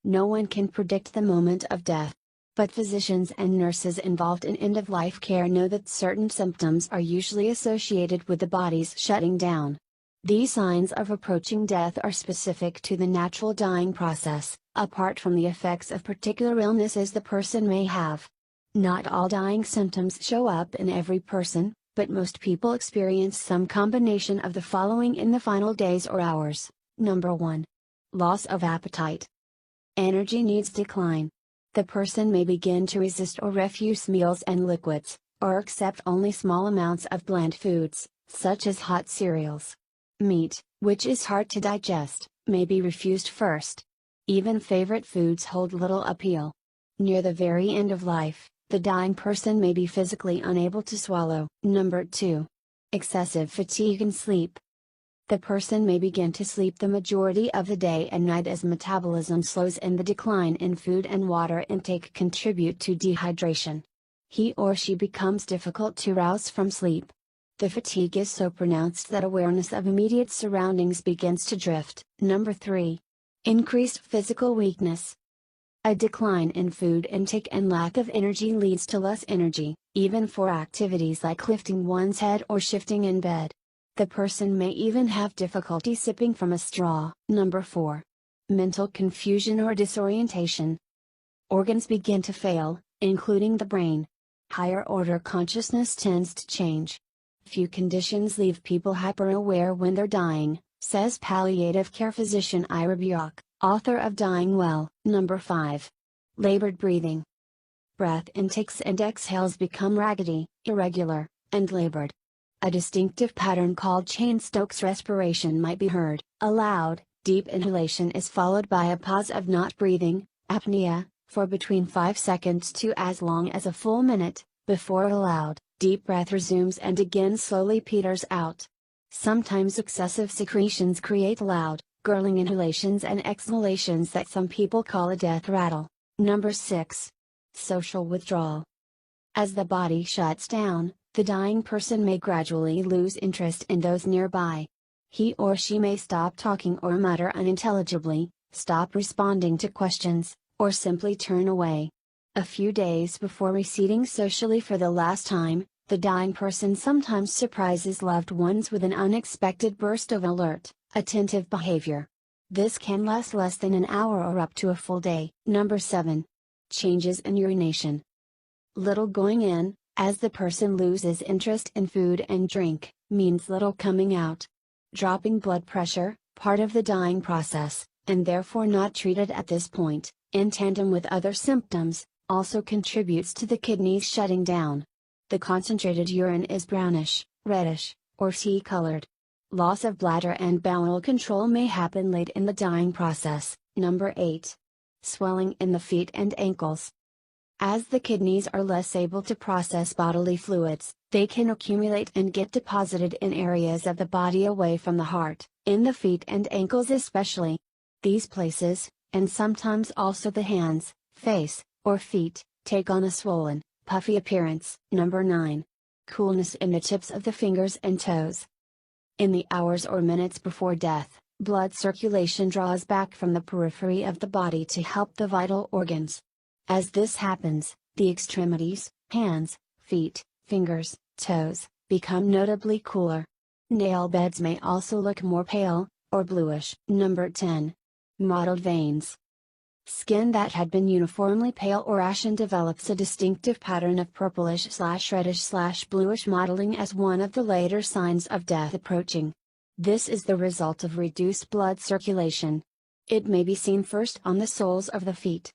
No one can predict the moment of death. But physicians and nurses involved in end-of-life care know that certain symptoms are usually associated with the body's shutting down. These signs of approaching death are specific to the natural dying process, apart from the effects of particular illnesses the person may have. Not all dying symptoms show up in every person, but most people experience some combination of the following in the final days or hours. Number 1. Loss of appetite. Energy needs decline. The person may begin to resist or refuse meals and liquids, or accept only small amounts of bland foods, such as hot cereals. Meat, which is hard to digest, may be refused first. Even favorite foods hold little appeal. Near the very end of life, the dying person may be physically unable to swallow. Number 2. Excessive fatigue and sleep. The person may begin to sleep the majority of the day and night as metabolism slows and the decline in food and water intake contribute to dehydration. He or she becomes difficult to rouse from sleep. The fatigue is so pronounced that awareness of immediate surroundings begins to drift. Number 3. Increased physical weakness. A decline in food intake and lack of energy leads to less energy, even for activities like lifting one's head or shifting in bed. The person may even have difficulty sipping from a straw. Number 4. Mental confusion or disorientation. Organs begin to fail, including the brain. Higher order consciousness tends to change. Few conditions leave people hyper-aware when they're dying, says palliative care physician Ira Bjork, author of Dying Well. Number 5. Labored breathing. Breath intakes and exhales become raggedy, irregular, and labored. A distinctive pattern called Cheyne-Stokes respiration might be heard. A loud, deep inhalation is followed by a pause of not breathing, apnea, for between 5 seconds to as long as a full minute, before a loud, deep breath resumes and again slowly peters out. Sometimes excessive secretions create loud, gurgling inhalations and exhalations that some people call a death rattle. Number 6. Social withdrawal. As the body shuts down, the dying person may gradually lose interest in those nearby. He or she may stop talking or mutter unintelligibly, stop responding to questions, or simply turn away. A few days before receding socially for the last time, the dying person sometimes surprises loved ones with an unexpected burst of alert, attentive behavior. This can last less than an hour or up to a full day. Number 7. Changes in urination. Little going in, as the person loses interest in food and drink, means little coming out. Dropping blood pressure, part of the dying process, and therefore not treated at this point, in tandem with other symptoms, also contributes to the kidneys shutting down. The concentrated urine is brownish, reddish, or tea-colored. Loss of bladder and bowel control may happen late in the dying process. Number 8. Swelling in the feet and ankles. As the kidneys are less able to process bodily fluids, they can accumulate and get deposited in areas of the body away from the heart, in the feet and ankles especially. These places, and sometimes also the hands, face, or feet, take on a swollen, puffy appearance. Number 9. Coolness in the tips of the fingers and toes. In the hours or minutes before death, blood circulation draws back from the periphery of the body to help the vital organs. As this happens, the extremities, hands, feet, fingers, toes, become notably cooler. Nail beds may also look more pale, or bluish. Number 10. Mottled veins. Skin that had been uniformly pale or ashen develops a distinctive pattern of purplish/reddish/bluish mottling as one of the later signs of death approaching. This is the result of reduced blood circulation. It may be seen first on the soles of the feet,